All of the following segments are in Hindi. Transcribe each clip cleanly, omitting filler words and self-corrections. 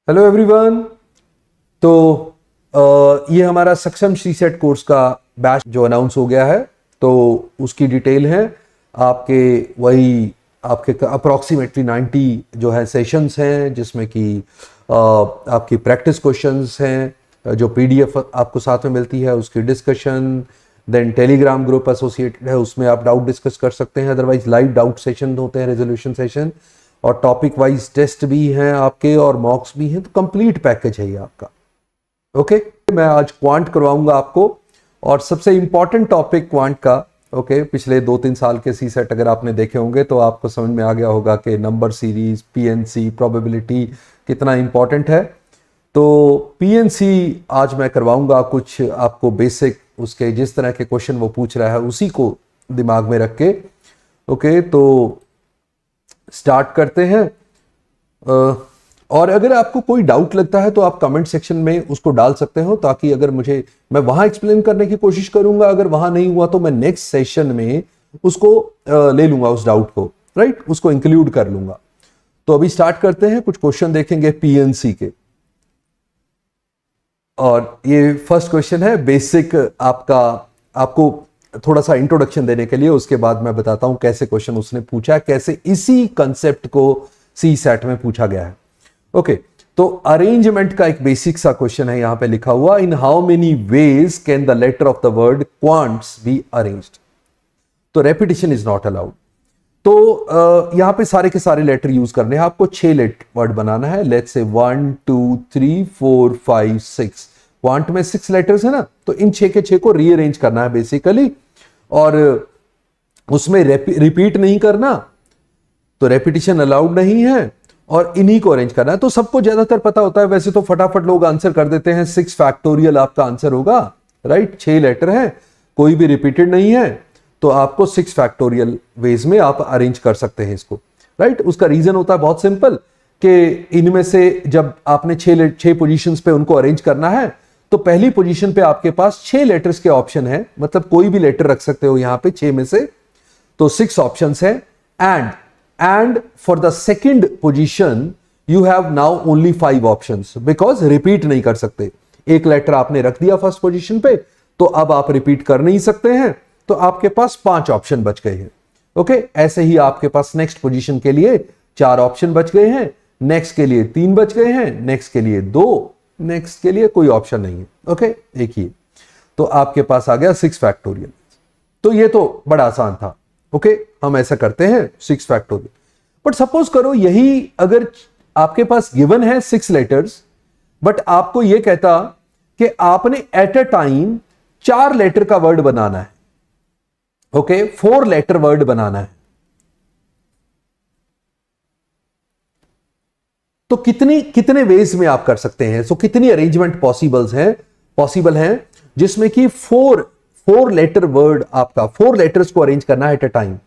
Hello everyone. तो ये हमारा सक्षम सी सेट कोर्स का बैच जो अनाउंस हो गया है, तो उसकी डिटेल है आपके वही आपके अप्रॉक्सीमेटली 90 जो है सेशंस हैं, जिसमें कि आपकी प्रैक्टिस क्वेश्चंस हैं, जो पीडीएफ आपको साथ में मिलती है, उसकी discussion, then Telegram group associated है, उसमें आप डाउट डिस्कस कर सकते हैं। अदरवाइज लाइव डाउट सेशन होते हैं, रेजोल्यूशन सेशन, और टॉपिक वाइज टेस्ट भी हैं आपके और मॉक्स भी हैं। तो कंप्लीट पैकेज है ये आपका। ओके, मैं आज क्वांट करवाऊंगा आपको, और सबसे इंपॉर्टेंट टॉपिक क्वांट का। ओके, पिछले 2-3 साल के सी सेट अगर आपने देखे होंगे तो आपको समझ में आ गया होगा कि नंबर सीरीज, पीएनसी, प्रोबेबिलिटी कितना इंपॉर्टेंट है। तो पीएनसी आज मैं करवाऊंगा कुछ आपको बेसिक, उसके जिस तरह के क्वेश्चन वो पूछ रहा है उसी को दिमाग में रख के। ओके, तो स्टार्ट करते हैं। और अगर आपको कोई डाउट लगता है तो आप कमेंट सेक्शन में उसको डाल सकते हो, ताकि अगर मैं वहां एक्सप्लेन करने की कोशिश करूंगा, अगर वहां नहीं हुआ तो मैं नेक्स्ट सेशन में उसको ले लूंगा, उस डाउट को, राइट, उसको इंक्लूड कर लूंगा। तो अभी स्टार्ट करते हैं, कुछ क्वेश्चन देखेंगे पीएनसी के। और ये फर्स्ट क्वेश्चन है बेसिक, आपको थोड़ा सा इंट्रोडक्शन देने के लिए, उसके बाद मैं बताता हूं कैसे क्वेश्चन उसने पूछा, कैसे इसी कंसेप्ट को सी सेट में पूछा गया है। ओके, तो अरेंजमेंट का एक बेसिक सा क्वेश्चन है यहां पे लिखा हुआ, in how many ways can the letter of the word quants be arranged. तो रेपिटेशन इज नॉट अलाउड। तो यहां पे सारे के सारे लेटर यूज करने हैं आपको। 6 लेटर वर्ड बनाना है। लेट्स से 1 2 3 4 5 6, क्वांट में 6 लेटर्स है ना, तो इन 6 के 6 को रीअरेंज करना है बेसिकली, और उसमें रिपीट नहीं करना, तो रेपिटेशन अलाउड नहीं है, और इन्हीं को अरेंज करना है। तो सबको ज्यादातर पता होता है, वैसे तो फटाफट लोग आंसर कर देते हैं, 6 फैक्टोरियल आपका आंसर होगा, राइट। 6 लेटर है, कोई भी रिपीटेड नहीं है, तो आपको 6 फैक्टोरियल वेज में आप अरेंज कर सकते हैं इसको, राइट। उसका रीजन होता है बहुत सिंपल, कि इनमें से जब आपने 6 पोजीशंस पे उनको अरेंज करना है, तो पहली पोजीशन पे आपके पास 6 लेटर्स के ऑप्शन है, मतलब कोई भी लेटर रख सकते हो यहां पे 6 में से, तो 6 ऑप्शंस है। And for the second position you have now only 5 options, because repeat नहीं कर सकते। एक लेटर आपने रख दिया फर्स्ट पोजीशन पे, तो अब आप रिपीट कर नहीं सकते हैं, तो आपके पास 5 ऑप्शन बच गए हैं। ओके, ऐसे ही आपके पास नेक्स्ट पोजीशन के लिए 4 ऑप्शन बच गए हैं, नेक्स्ट के लिए 3 बच गए हैं, नेक्स्ट के लिए 2, नेक्स्ट के लिए कोई ऑप्शन नहीं है। ओके, एक ही, तो आपके पास आ गया 6 फैक्टोरियल। तो ये तो बड़ा आसान था। ओके, हम ऐसा करते हैं 6 फैक्टोरियल। बट सपोज करो यही अगर आपके पास गिवन है 6 लेटर्स, बट आपको यह कहता कि आपने एट अ टाइम 4 लेटर का वर्ड बनाना है। ओके, 4 लेटर वर्ड बनाना है, तो कितने वेज में आप कर सकते हैं? सो कितनी अरेंजमेंट पॉसिबल हैं जिसमें कि 4 लेटर वर्ड, आपका 4 लेटर्स को अरेंज करना है एट अ टाइम।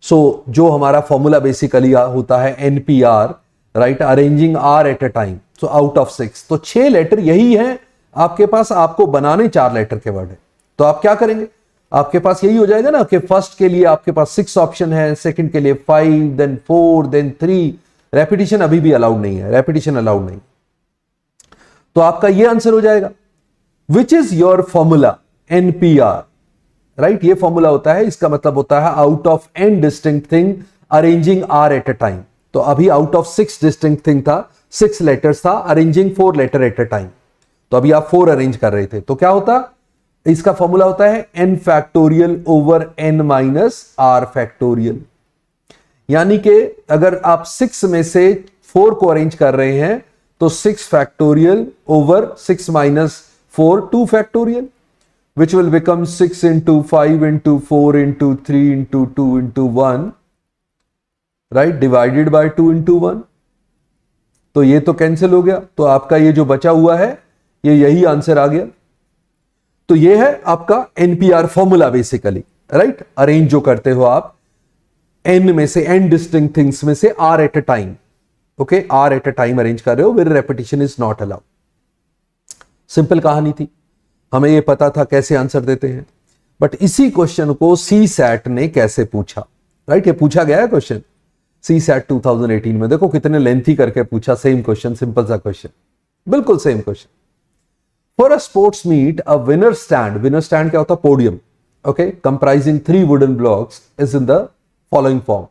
सो जो हमारा फॉर्मूला बेसिकली होता है NPR, right, arranging r at a time, so out of 6, तो 6 लेटर यही है आपके पास, आपको बनाने 4 लेटर के वर्ड है। तो आप क्या करेंगे? आपके पास यही हो जाएगा ना कि फर्स्ट के लिए आपके पास 6 ऑप्शन है, सेकंड के लिए 5, देन 4, देन 3। रेपिटेशन अभी भी अलाउड नहीं है, रेपिटेशन अलाउड नहीं, तो आपका यह आंसर हो जाएगा। Which is your formula? NPR, right, ये फॉर्मूला होता है, इसका मतलब होता है out of n distinct thing arranging r at a time. तो अभी आउट ऑफ 6 डिस्टिंक्ट थिंग था, 6 लेटर्स था, arranging 4 letter at a time. तो अभी आप 4 अरेंज कर रहे थे, तो क्या होता? इसका फॉर्मूला होता है n factorial over n minus r factorial. यानी कि अगर आप 6 में से 4 को अरेंज कर रहे हैं, तो 6 factorial over 6 minus 4, 2 factorial, which will become 6 into 5 into 4 into 3 into 2 into 1, right, divided by 2 into 1। तो ये तो कैंसिल हो गया, तो आपका ये जो बचा हुआ है ये यही आंसर आ गया। तो ये है आपका NPR formula basically, right. Arrange जो करते हो आप n में से, n डिस्टिंक्ट थिंग्स में से r eight a time. Okay, r eight a time arrange कर रहे हो, with repetition is not allowed. Simple कहानी थी, हमें यह पता था कैसे आंसर देते हैं। बट इसी क्वेश्चन को सी सैट ने कैसे पूछा, राइट, ये पूछा गया है क्वेश्चन सी सैट 2018 में। देखो कितने लेंथी करके पूछा, सेम क्वेश्चन, सिंपल सा क्वेश्चन। बिल्कुल same question. For a sports meet a winner stand क्या होता है? Podium. Okay, comprising 3 wooden blocks is in the following form.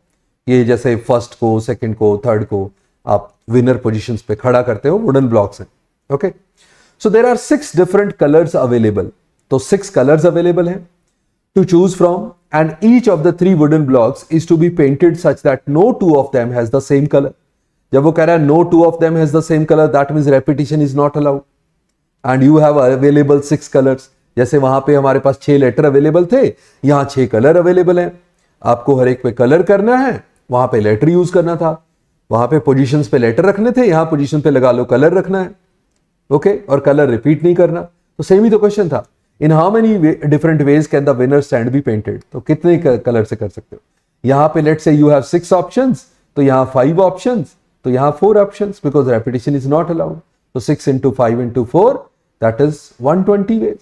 ये जैसे फर्स्ट को, सेकंड को, थर्ड को आप विनर पोजीशंस पे खड़ा करते हो, वुडन ब्लॉक्स हैं। Okay, so there are 6 different colours available. तो 6 कलर्स अवेलेबल हैं to choose from, and each of the 3 wooden blocks is to be painted such that no 2 of them has the same color. जब वो कह रहा है no 2 of them has the same color, that means repetition is not allowed and you have available 6 colors. जैसे वहां पे हमारे पास 6 लेटर अवेलेबल थे, यहां 6 कलर अवेलेबल हैं। आपको हर एक पे कलर करना है, वहां पे लेटर यूज करना था, वहां पे पोजीशंस पे लेटर रखने थे, यहां पोजीशन पे लगा लो कलर रखना है। ओके, और कलर रिपीट नहीं करना। तो सेम ही तो क्वेश्चन था। इन how many different ways can the winner stand be painted? तो कितने कलर से कर सकते हो? यहां पे let's say you have 6 options, तो यहां 5 ऑप्शंस, तो यहां 4 options, because repetition is not allowed. तो 6 into 5 into 4 that is 120 ways.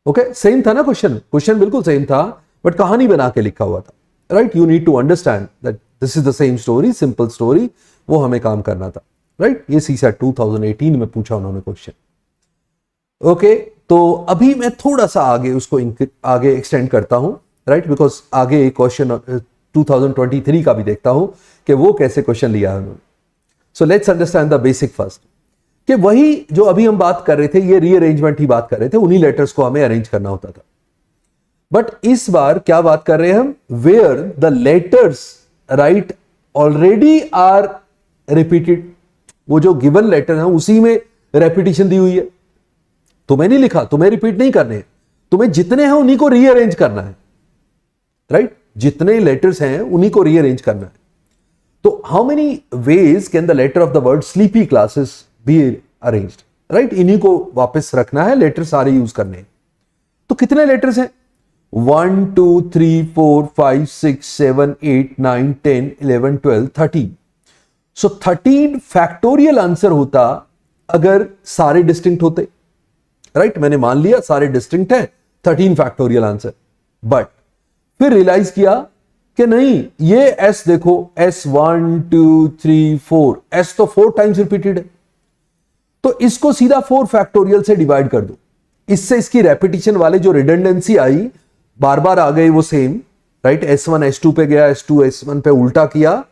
Okay, same था ना क्वेश्चन? क्वेश्चन बिल्कुल सेम था, बट कहानी बना के लिखा हुआ था। Right, you need to understand that this is the same story, simple story, वो हमें काम करना था। राइट, ये सीसैट 2018 में पूछा उन्होंने क्वेश्चन। ओके, तो अभी मैं थोड़ा सा आगे उसको आगे एक्सटेंड करता हूं, राइट, बिकॉज आगे एक क्वेश्चन 2023 का भी देखता हूं कि वो कैसे क्वेश्चन लिया है उन्होंने। So let's understand the basic first, कि वही जो अभी हम बात कर रहे थे, ये रीअरेंजमेंट ही बात कर रहे थे, उन्हीं लेटर्स को हमें अरेंज करना होता था। बट इस बार क्या बात कर रहे हैं हम? Where the letters right already are repeated. वो जो गिवन लेटर है उसी में रेपिटेशन दी हुई है। तुम्हें नहीं लिखा, तुम्हें रिपीट नहीं करने हैं, तुम्हें जितने हैं उन्हीं को रीअरेंज करना है। राइट, जितने लेटर्स हैं उन्हीं को रीअरेंज करना है। तो how many ways can the letter of the word sleepy classes be arranged? Right, इन्हीं को वापस रखना है, लेटर सारे यूज करने हैं। तो कितने लेटर्स हैं? 1 2 3 4 5 6 7 8 9 10 11 12 13। सो 13 फैक्टोरियल आंसर होता अगर सारे डिस्टिंक्ट होते। राइट, मैंने मान लिया सारे डिस्टिंक्ट है, 13 फैक्टोरियल आंसर। बट फिर रियलाइज किया कि नहीं, ये एस देखो, एस 1 2 3 4, एस तो 4 टाइम्स रिपीटेड है, तो इसको सीधा 4 फैक्टोरियल से डिवाइड कर दो। इससे इसकी रेपिटेशन वाले जो रिडंडेंसी आई, बार बार आ गए वो सेम। राइट, S1 S2 पे गया, S2 S1 पे उल्टा किया,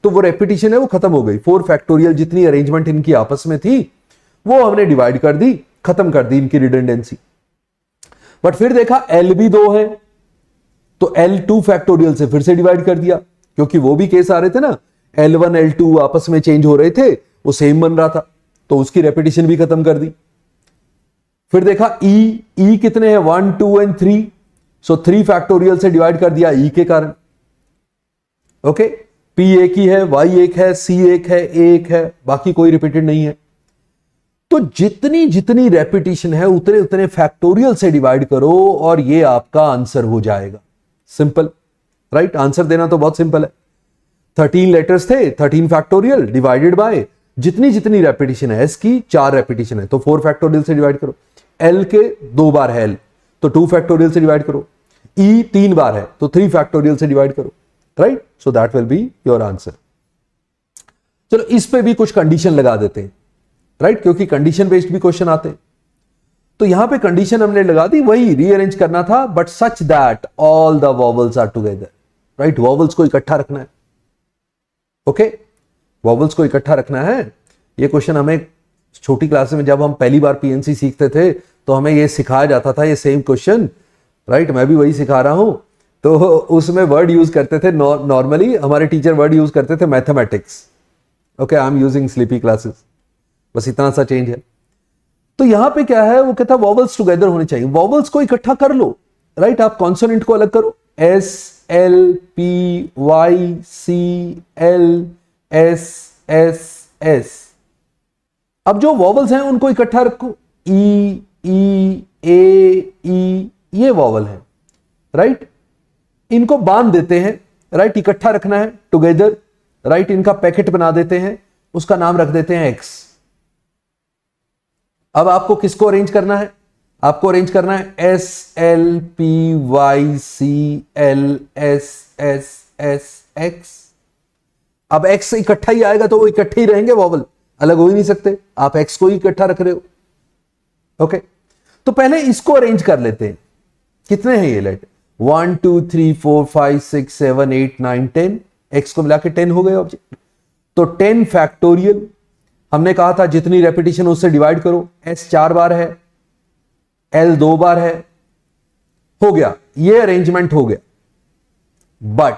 तो वो रेपिटेशन है वो खत्म हो गई। 4 फैक्टोरियल जितनी अरेंजमेंट इनकी आपस में थी वो हमने डिवाइड कर दी, खत्म कर दी इनकी रिडंडेंसी। बट फिर देखा L भी 2 है, तो L 2 फैक्टोरियल से फिर से डिवाइड कर दिया, क्योंकि वो भी केस आ रहे थे ना, L1 L2 आपस में चेंज हो रहे थे, वो सेम बन रहा था, तो उसकी रेपिटेशन भी खत्म कर दी। फिर देखा E कितने हैं? 1 2 एंड 3, सो 3 फैक्टोरियल से डिवाइड कर दिया E के कारण। ओके, P एक ही है, Y एक है, C एक है, A एक है, बाकी कोई रिपीटेड नहीं है। तो जितनी जितनी रेपिटेशन है उतने उतने फैक्टोरियल से डिवाइड करो और ये आपका आंसर हो जाएगा। सिंपल। राइट, आंसर देना तो बहुत सिंपल है। 13 लेटर्स थे, 13 फैक्टोरियल डिवाइडेड बाय जितनी जितनी रेपिटेशन है, एस की 4 रेपिटेशन है तो 4 फैक्टोरियल से डिवाइड करो। एल के 2 बार है एल, तो 2 फैक्टोरियल से डिवाइड करो। ई 3 बार है तो 3 फैक्टोरियल से डिवाइड करो। Right, so that will be your answer. चलो इस पे भी कुछ कंडीशन लगा देते हैं, राइट, क्योंकि कंडीशन बेस्ड भी क्वेश्चन आते हैं। तो यहां पे कंडीशन हमने लगा दी, वही रीअरेंज करना था, but such that all the vowels are together. Right, vowels को इकट्ठा रखना है। ओके, वॉवल्स को इकट्ठा रखना है। ये क्वेश्चन हमें छोटी क्लास में जब हम पहली बार पीएनसी सीखते थे तो हमें ये सिखाया जाता था, ये सेम क्वेश्चन। राइट, मैं भी वही सिखा रहा हूं। तो उसमें वर्ड यूज करते थे, नॉर्मली हमारे टीचर वर्ड यूज करते थे mathematics. Okay, I am using sleepy classes, बस इतना सा चेंज है। तो यहां पे क्या है, वो कहता है वॉवल्स टुगेदर होने चाहिए। वॉवल्स को इकट्ठा कर लो। राइट, आप कॉन्सोनेंट को अलग करो, S L P Y C L S S S. अब जो वॉवल्स हैं उनको इकट्ठा रखो, ई ई ए ई, ये वॉवल है। राइट, इनको बांध देते हैं। राइट, इकट्ठा रखना है टुगेदर। राइट, इनका पैकेट बना देते हैं, उसका नाम रख देते हैं एक्स। अब आपको किसको अरेंज करना है? आपको अरेंज करना है S L P Y C L S S S X. अब एक्स इकट्ठा ही आएगा तो वो इकट्ठे ही रहेंगे वॉवल, अलग हो ही नहीं सकते, आप x को ही इकट्ठा रख रहे हो। ओके, तो पहले इसको अरेंज कर लेते हैं। कितने हैं ये, लेट 1 2 3 4 5 6 7 8 9 10, x को मिला के 10 हो गए ऑब्जेक्ट। तो 10 फैक्टोरियल, हमने कहा था जितनी रेपिटेशन उससे डिवाइड करो, s 4 बार है, l 2 बार है, हो गया, ये अरेंजमेंट हो गया। बट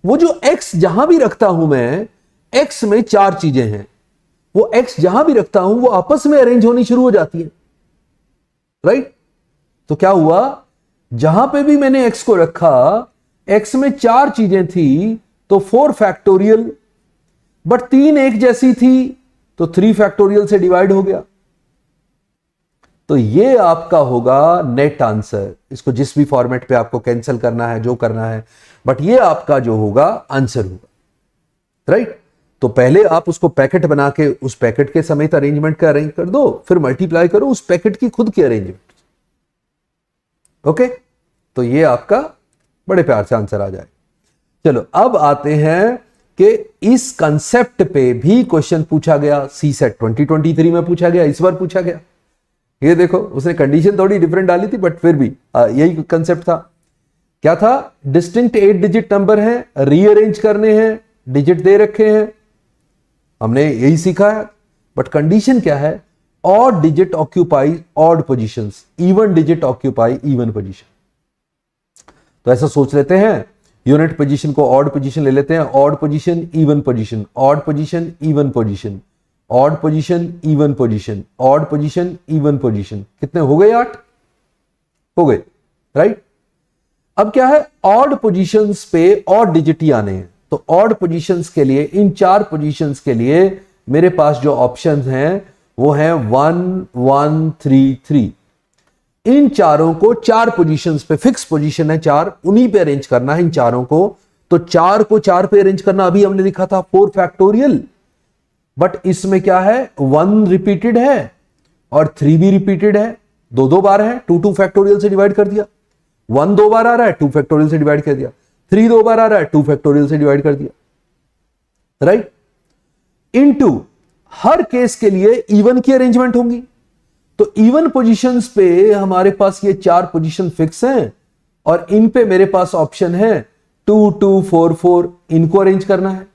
वो जो x जहां भी रखता हूं मैं, x में 4 चीजें हैं, वो x जहां भी रखता हूं वो आपस में अरेंज होनी शुरू हो जाती है, राइट? तो क्या हुआ, जहां पे भी मैंने x को रखा, x में 4 चीजें थी तो 4 फैक्टोरियल, बट 3 एक जैसी थी तो 3 फैक्टोरियल से डिवाइड हो गया। तो ये आपका होगा नेट आंसर। इसको जिस भी फॉर्मेट पे आपको कैंसिल करना है, जो करना है, बट ये आपका जो होगा आंसर होगा, राइट? तो पहले आप उसको पैकेट बना के उस पैकेट के समेत अरेंजमेंट का अरेंज कर दो, फिर मल्टीप्लाई करो उस पैकेट की खुद की अरेंजमेंट। ओके, तो ये आपका बड़े प्यार से आंसर आ जाए। चलो अब आते हैं कि इस कंसेप्ट पे भी क्वेश्चन पूछा गया, सीसेट 2023 में पूछा गया, इस बार पूछा गया। ये देखो, उसने कंडीशन थोड़ी डिफरेंट डाली थी, बट फिर भी यही कंसेप्ट था। क्या था, डिस्टिंक्ट 8 डिजिट नंबर है, रीअरेंज करने हैं, डिजिट दे रखे हैं, हमने यही सीखा है। बट कंडीशन क्या है, odd digit occupy odd positions, even digit occupy even position. तो ऐसा सोच लेते हैं, यूनिट पोजीशन को ऑड पोजीशन ले लेते हैं, odd position even position, odd position even position, odd position even position, odd position even position. कितने हो गए, 8 हो गए, राइट? अब क्या है, ऑड पोजीशंस पे ऑड डिजिट ही आने हैं। तो ऑड पोजीशंस के लिए, इन 4 पोजीशंस के लिए मेरे पास जो ऑप्शंस हैं वो है 1 1 3 3। इन चारों को 4 पोजीशंस पे, फिक्स पोजीशन है 4, उन्हीं पे अरेंज करना है इन चारों को। तो 4 को 4 पे अरेंज करना, अभी हमने लिखा था 4 फैक्टोरियल, बट इसमें क्या है, 1 रिपीटेड है और 3 भी रिपीटेड है, 2 बार है, 2 फैक्टोरियल से डिवाइड कर दिया। 1 2 बार आ रहा है, 2 फैक्टोरियल से डिवाइड कर दिया। 3 2 बार आ रहा है, 2 फैक्टोरियल से डिवाइड कर दिया, राइट? इनटू हर केस के लिए इवन की अरेंजमेंट होंगी। तो इवन पोजीशंस पे हमारे पास ये 4 पोजीशन फिक्स हैं और इन पे मेरे पास ऑप्शन है 2 2 4 4, इनको अरेंज करना है।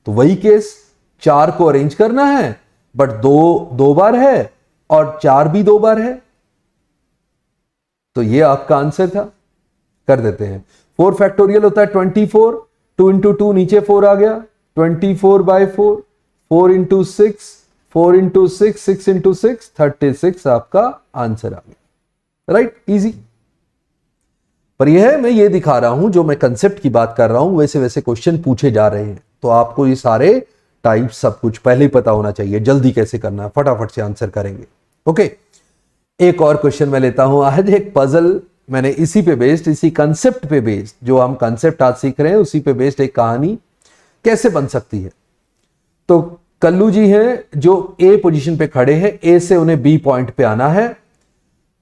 तो वही केस, 4 को अरेंज करना है, बट 2 बार है और 4 भी 2 बार है। तो ये आपका आंसर था। कर देते हैं, 4 फैक्टोरियल होता है 24, 2 इंटू 2 नीचे 4 आ गया, 24/4, 4 इंटू 6, 4 इंटू 6, 6 इंटू 6, 36 आपका आंसर आ गया, राइट? इजी। पर यह मैं ये दिखा रहा हूं, जो मैं कंसेप्ट की बात कर रहा हूं, वैसे वैसे क्वेश्चन पूछे जा रहे हैं। तो आपको ये सारे टाइप सब कुछ पहले ही पता होना चाहिए, जल्दी कैसे करना है, फटाफट से आंसर करेंगे। ओके, एक और क्वेश्चन मैं लेता हूं आज, एक पजल मैंने इसी पे बेस्ड, इसी कंसेप्ट पे बेस्ड, जो हम कंसेप्ट आज सीख रहे हैं उसी पे बेस्ड एक कहानी कैसे बन सकती है। तो कल्लू जी हैं जो ए पोजीशन पे खड़े हैं, ए से उन्हें बी पॉइंट पे आना है,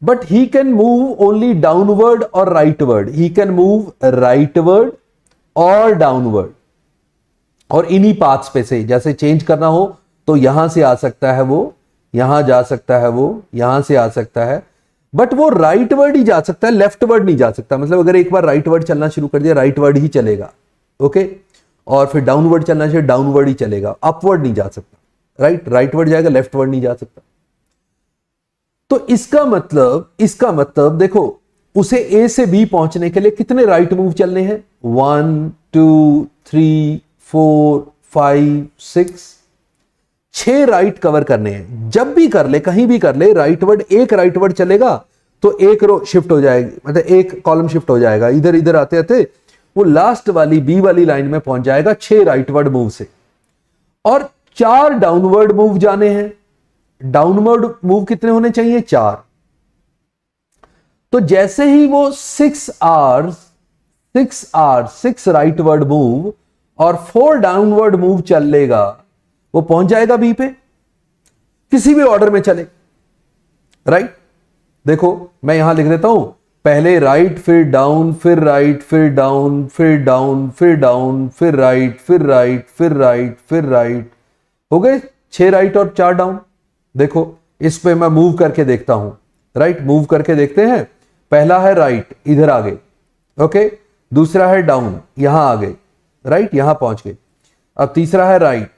but he can move only downward और rightward. He can move rightward और डाउनवर्ड, और इन्हीं पाथ्स पे से जैसे चेंज करना हो तो यहां से आ सकता है वो, यहां जा सकता है वो, यहां से आ सकता है, बट वो राइटवर्ड ही जा सकता है, लेफ्टवर्ड नहीं जा सकता। मतलब अगर एक बार राइटवर्ड चलना शुरू कर दिया, राइटवर्ड ही चलेगा, ओके? और फिर डाउनवर्ड चलना चाहिए, डाउनवर्ड ही चलेगा, अपवर्ड नहीं जा सकता, राइट? राइटवर्ड जाएगा, लेफ्टवर्ड नहीं जा सकता। तो इसका मतलब देखो, उसे ए से बी पहुंचने के लिए कितने राइट मूव चलने हैं, 1 2 3 4 5 6, 6 राइट कवर करने हैं। जब भी कर ले, कहीं भी कर ले, राइटवर्ड, एक राइटवर्ड चलेगा तो एक रो शिफ्ट हो जाएगी, मतलब एक कॉलम शिफ्ट हो जाएगा, इधर इधर आते आते वो लास्ट वाली बी वाली लाइन में पहुंच जाएगा 6 राइटवर्ड मूव से। और 4 डाउनवर्ड मूव जाने हैं। डाउनवर्ड मूव कितने होने चाहिए, 4। तो जैसे ही वो 6 राइटवर्ड मूव और 4 डाउनवर्ड मूव चल लेगा, वो पहुंच जाएगा बी पे, किसी भी ऑर्डर में चले, राइट? देखो मैं यहां लिख देता हूं, पहले राइट, फिर डाउन, फिर राइट, फिर डाउन, फिर डाउन, फिर डाउन, फिर राइट, फिर राइट, फिर राइट, फिर राइट, हो गए 6 राइट और 4 डाउन। देखो इस पे मैं मूव करके देखता हूं, राइट, मूव करके देखते हैं। पहला है राइट, इधर आ गए, ओके। दूसरा है डाउन, यहां आ गए, राइट, यहां पहुंच गए। अब तीसरा है राइट,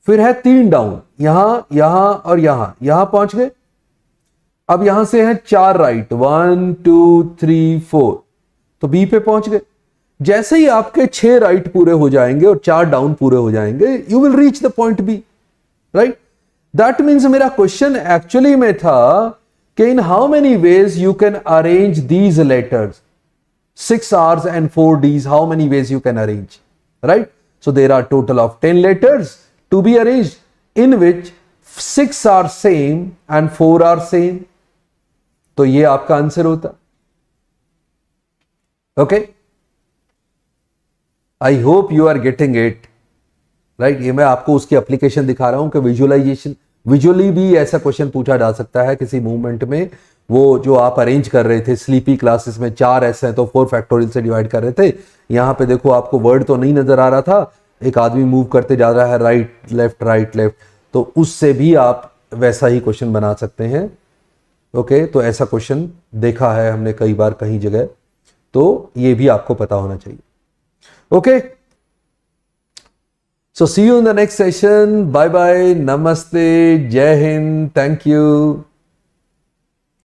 फिर है 3 डाउन, यहां, यहां और यहां पहुंच गए। अब यहां से है 4 राइट, 1 2 3 4, तो बी पे पहुंच गए। जैसे ही आपके 6 राइट पूरे हो जाएंगे और 4 डाउन पूरे हो जाएंगे, you will reach the point B, right. That means मेरा क्वेश्चन एक्चुअली में था कि in how many ways you can arrange these letters, 6 R's and 4 D's, how many ways you can arrange, right? So there are total of 10 letters to be arranged, in which 6 are same and 4 are same. तो ये आपका आंसर होता। Okay, I hope you are getting it, right. ये मैं आपको उसकी एप्लीकेशन दिखा रहा हूं कि विजुअलाइजेशन, विजुअली भी ऐसा क्वेश्चन पूछा जा सकता है किसी मूवमेंट में। वो जो आप अरेंज कर रहे थे स्लीपी क्लासेस में, 4 ऐसे हैं तो 4 फैक्टोरियल से डिवाइड कर रहे थे। यहां पे देखो आपको वर्ड तो नहीं नजर आ रहा था, एक आदमी मूव करते जा रहा है राइट लेफ्ट, तो उससे भी आप वैसा ही क्वेश्चन बना सकते हैं। ओके, तो ऐसा क्वेश्चन देखा है हमने कई बार कहीं जगह, तो ये भी आपको पता होना चाहिए। Okay, so see you in the next session. Bye bye, namaste, jai hind, thank you.